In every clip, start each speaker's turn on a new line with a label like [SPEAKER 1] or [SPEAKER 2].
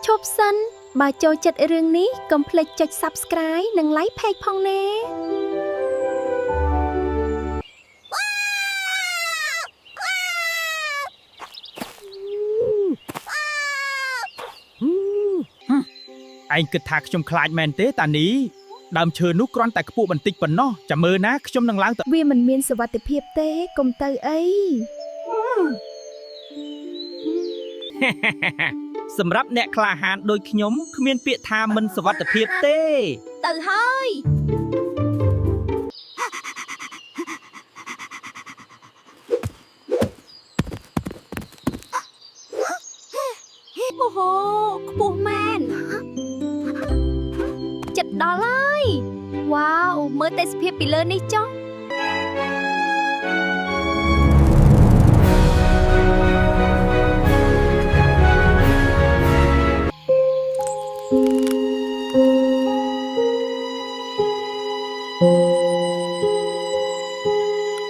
[SPEAKER 1] ឈប់សិនបើចូលចិត្តរឿងនេះកុំភ្លេចចុច Subscribe និង Like Page ផងណា
[SPEAKER 2] ឯងគិតថាខ្ញុំខ្លាចមែនទេតានីដើមឈើនោះគ្រាន់តែខ្ពស់បន្តិចប៉ុណ្ណោះចាំមើលណាខ្ញុំនឹងឡើងទៅ
[SPEAKER 1] វាមិនមានសុវត្ថិភាពទេកុំទៅអី
[SPEAKER 2] សម្រាប់អ្នកក្លាហានដូចខ្ញុំគ្មានពាក្យថាមិនសុវត្ថិភាពទេ
[SPEAKER 1] ទៅហើយអូហូខ្ពស់មែនចិត្តដល់ហើយវ៉ាវមើលទេសភាពពីលើនេះចុះ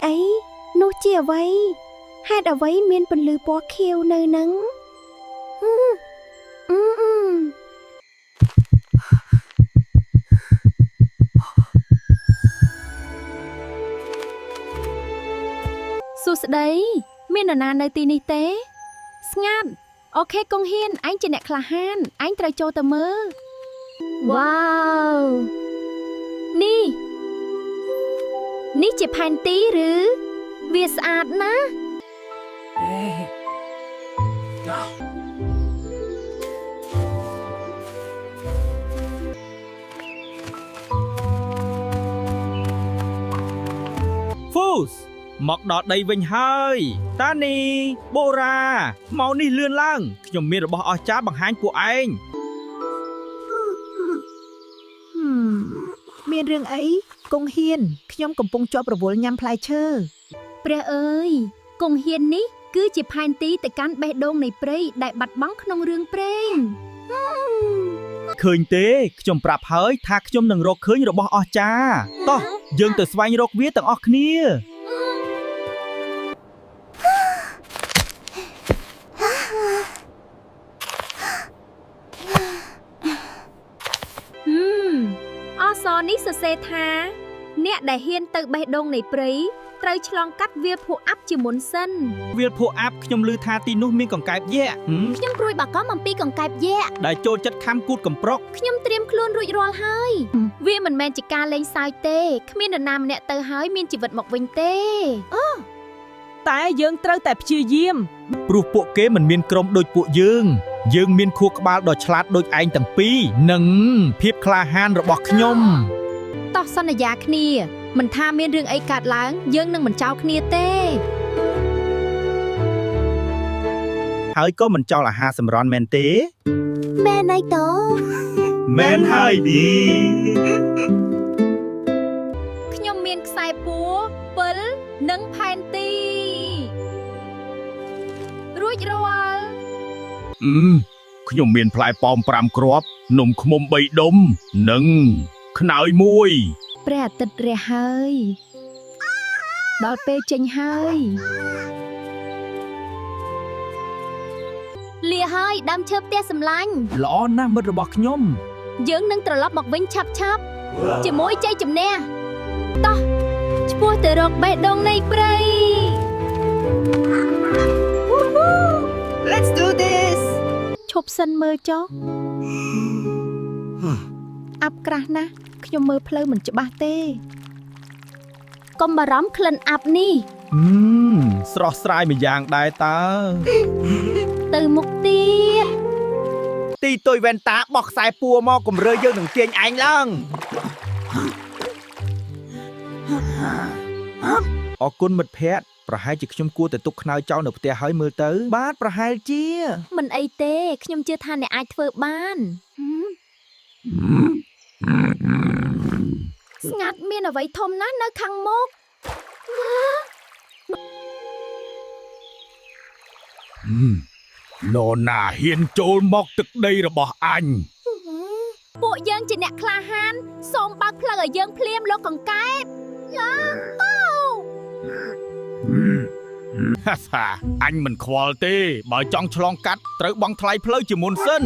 [SPEAKER 1] អីនោះជាអ្វីហេតុអ្វីមានពន្លឺពណ៌ខៀវនៅនឹងសួស្ដីមាននរណានៅទីនេះទេស្ងាត់អូខេកុងហ៊ានអញជាអ្នកក្លាហានអញត្រូវចូលទៅមើលវ៉ាវនេះជាផែនទីឬវាស្អាតណាស់
[SPEAKER 2] ហ្វូសមកដល់ដីវិញហើយតានីបូរ៉ាមកនេះលឿនឡើងខ្ញុំមានរបស់អស្ចារ្យបង្ហាញពួកឯង
[SPEAKER 3] មានរឿងអីកុងហ៊ានខ្ញុំកំពុងជាប់រវល់ញ៉ាំផ្លែឈើ
[SPEAKER 1] ព្រះអើយកុងហ៊ាននេះគឺជាផែនទីទៅកាន់បេះដូងនៃព្រៃដែលបាត់បង់ក្នុងរឿងព្រេង
[SPEAKER 2] ឃើញទេខ្ញុំប្រាប់ហើយថាខ្ញុំនឹងរកឃើញរបស់អស្ចារ្យតោះយើងទៅស្វែងរកវាទាំងអស់គ្នា
[SPEAKER 1] អក្សរនេះសរសេរថាអ្នកដែលហ៊ានទៅបេះដូងនៃព្រៃត្រូវឆ្លងកាត់វាលភក់អាប់ជាមុនសិន
[SPEAKER 2] វាលភក់អាប់ខ្ញុំឮថាទីនោះមានកង្កែបយក្ស
[SPEAKER 1] ខ្ញុំព្រួយបារម្ភអំពីកង្កែបយក្ស
[SPEAKER 2] ដែលចូលចិត្តខាំគូតកំប្រុក
[SPEAKER 1] ខ្ញុំត្រៀមខ្លួនរួចរាល់ហើយវាមិនមែនជាការលេងសើចទេគ្មាននរណាម្នាក់ទៅហើយមានជីវិតមកវិញទេ
[SPEAKER 3] តែយើងត្រូវតែព្យាយាម
[SPEAKER 2] ព្រោះពួកគេមិនមានក្រុមដូចពួកយើងមានខួរក្បាលដ៏ឆ្លាតដូចឯងទាំងពីរនិងភាពក្លាហានរបស់ខ្ញុំ
[SPEAKER 1] តោះសន្យាគ្នាមិនថាមានរឿងអីកើតឡើងយើងនឹងមិនចោលគ្នាទេ
[SPEAKER 2] ហើយក៏មិនចោលអាហារសម្រន់មែនទេ
[SPEAKER 1] មែនអីតើ
[SPEAKER 2] មែនហើយឌី
[SPEAKER 1] ខ្ញុំមានខ្សែពួរពិលនិងផែនទីរួចរាល់
[SPEAKER 2] ខ្ញុំមានផ្លែប៉ោម5គ្រាប់នំឃ្មុំ3ដុំនិងខ្នើយ1
[SPEAKER 1] ព្រះអាទិត្យរះហើយដល់ពេលចេញហើយលាហើយដើមឈើផ្ទះសម្លាញ់
[SPEAKER 2] ល្អណាស់មិត្តរបស់ខ្ញុំ
[SPEAKER 1] យើងនឹងត្រឡប់មកវិញឆាប់ជាមួយជ័យជំនះតោះឆ្ពោះទៅរកបេះដូងនៃព្រៃ
[SPEAKER 3] Let's do this
[SPEAKER 1] ឈប់សិនមើលចុះអាប់ក្រាស់ណាស់ខ្ញុំមើលផ្លូវមិនច្បាស់ទេកុំបារម្ភក្លិនអាប់នេះ
[SPEAKER 2] ស្រស់ស្រាយមួយយ៉ាងដែរតើ
[SPEAKER 1] ទៅមុខទៀត
[SPEAKER 2] ទីតុយវ៉ែនតាបោះខ្សែពួរមកគំរើយើងនឹងទាញឯងឡើងអរគុណមិត្តភក្តិប្រហែលជាខ្ញុំគួរតែទុកខ្នើយចោលនៅផ្ទះហើយមើលទៅបាទប្រហែលជា
[SPEAKER 1] មិនអីទេខ្ញុំជឿថាអ្នកអាចធ្វើបានស្ងាត់មានអ្វីធំណាស់នៅខាងមុខ
[SPEAKER 2] នរណាហ៊ានចូលមកទឹកដីរបស់អញ
[SPEAKER 1] ពួកយើងជាអ្នកក្លាហានសូមបើកផ្លូវឲ្យយើងភ្លាមលោកកង្កែប
[SPEAKER 2] ហាសាអញមិនខ្វល់ទេបើចង់ឆ្លងកាត់ត្រូវបង់ថ្លៃផ្លូវជាមុនសិន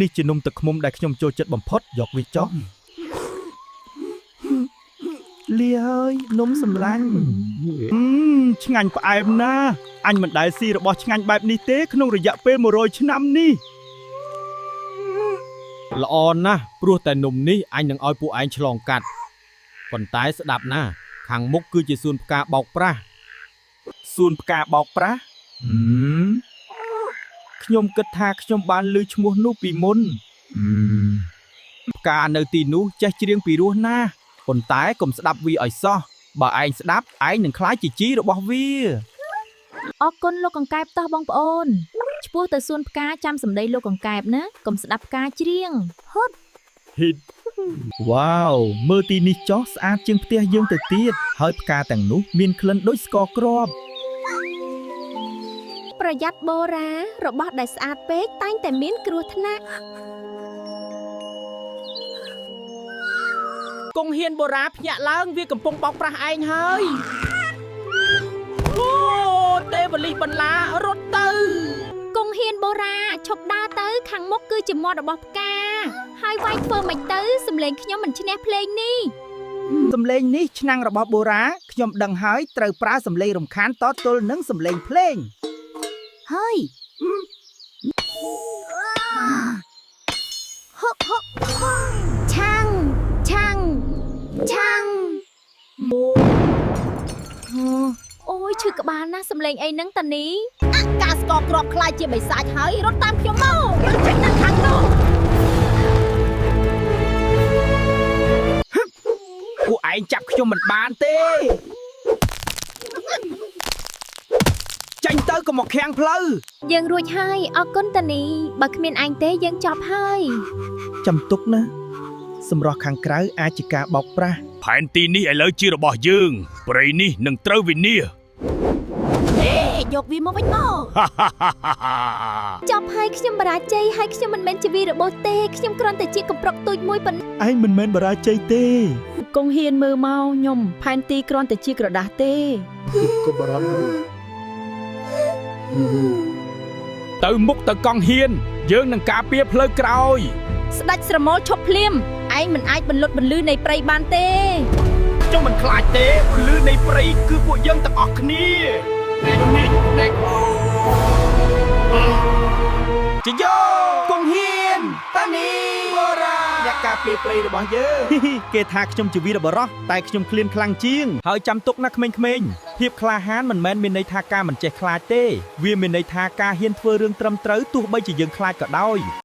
[SPEAKER 2] នេះជានំទឹកឃ្មុំដែលខ្ញុំចូលចិត្តបំផុតយកវាចុះលាហើយនំសម្លាញ់ឆ្ងាញ់ផ្អែមណាស់អញមិនដែលស៊ីរបស់ឆ្ងាញ់បែបនេះទេក្នុងរយៈពេល100ឆ្នាំនេះល្អណាស់ព្រោះតែនំនេះអញនឹងឲ្យពួកឯងឆ្លងកាត់ប៉ុន្តែស្ដាប់ណាខាងមុខគឺជាសួនផ្កាបោកប្រាស់សួនផ្កាបោកប្រាស់ខ្ញុំគិតថាខ្ញុំបានឮឈ្មោះនោះពីមុនផ្កានៅទីនោះចេះច្រៀងពីរោះណាស់ប៉ុន្តែកុំស្ដាប់វាឲ្យសោះបើឯងស្ដាប់ឯងនឹងខ្លាចជាជីរបស់វា
[SPEAKER 1] អរគុណលោកកង្កែបតោះបងប្អូនឆ្ពោះទៅសួនផ្កាចាំសម្ដីលោកកង្កែបណាកុំស្ដាប់ផ្កាច្រៀងហត់
[SPEAKER 2] ហ៊ីតវ៉ាវមើលទីនេះចុះស្អាតជាងផ្ទះយើងទៅទៀតហើយផ្កាទាំងនោះមានក្លិនដូចស្ករគ្រាប់
[SPEAKER 1] ប្រយ័ត្នបូរ៉ារបស់ដែលស្អាតពេកតែងតែមានគ្រោះថ្នាក់កងហ៊ានបូរ៉ាភ្ញាក់ឡើងវាកំពុងបោកប្រាស់ឯងហើយអូទេវលីបន្លារត់ទៅកងហ៊ានបូរ៉ាឈប់ដើរទៅខាងមុខគឺជាមាត់របស់ផ្កាហើយវាយធ្វើមិនទៅសម្លេងខ្ញុំមិនឈ្នះភ្លេងនេះ
[SPEAKER 3] សម្លេងនេះឆ្នាំងរបស់បូរ៉ាខ្ញុំដឹងហើយត្រូវប្រើសម្លេងរំខានតទល់នឹងសម្លេងភ្លេង
[SPEAKER 1] ហើយហុកហុកឆាំងឆាំងឆាំងអូយឈឺក្បាលណាស់សម្លេងអីហ្នឹងតានីការស្គរគ្រាប់ខ្លាចជាបិសាចហើយរត់តាមខ្ញុំមកយើងចេញទៅខាងនោះ
[SPEAKER 2] ពួកឯងចាប់ខ្ញុំមិនបានទេចាញ់ទៅកុំមកខាំងផ្លូវ
[SPEAKER 1] យើងរួចហើយអរគុណតានីបើគ្មានឯងទេយើងចប់ហើយ
[SPEAKER 2] ចាំទុកណាសម្រស់ខាងក្រៅអាចជាការបោកប្រាស់
[SPEAKER 4] ផែនទីនេះឥឡូវជារបស់យើងព្រៃនេះនឹងត្រូវវិនាស
[SPEAKER 1] យកវាមកវិញមកចប់ហើយខ្ញុំបរាជ័យហើយខ្ញុំមិនមែនជាវីរបូសទេខ្ញុំគ្រាន់តែជាកំប្រុកទូចមួយប៉ុណ្ណោះ
[SPEAKER 2] ឯងមិនមែនបរាជ័យទេ
[SPEAKER 1] កងហ៊ានមើលមកខ្ញុំផែនទីគ្រាន់តែជាក្រដាស់ទេ
[SPEAKER 2] ទៅមុខទៅកង់ហ៊ានយើងនឹងការពារផ្លូវក្រោយ
[SPEAKER 1] ស្ដេចស្រមោលឈប់ភ្លាមឯងមិនអាចបន្លត់បន្លឺនៃព្រៃបានទេ
[SPEAKER 2] ចុះមិនខ្លាចទេពលឺនៃព្រៃគឺពួកយើងទាំងអស់គ្នាជយោកងហ៊ានតានីបូរ៉ាអ្នកការពារព្រៃរបស់យើងគេថាខ្ញុំជាវីរបុរសតែខ្ញុំឃ្លានខ្លាំងជាងហើយចាំទុកណាក្មេងៗភាពក្លាហានមិនមែនមានន័យថាការមិនចេះខ្លាចទេវាមានន័យថាការហ៊ានធ្វើរឿងត្រឹមត្រូវទោះបីជាយើងខ្លាចក៏ដោយ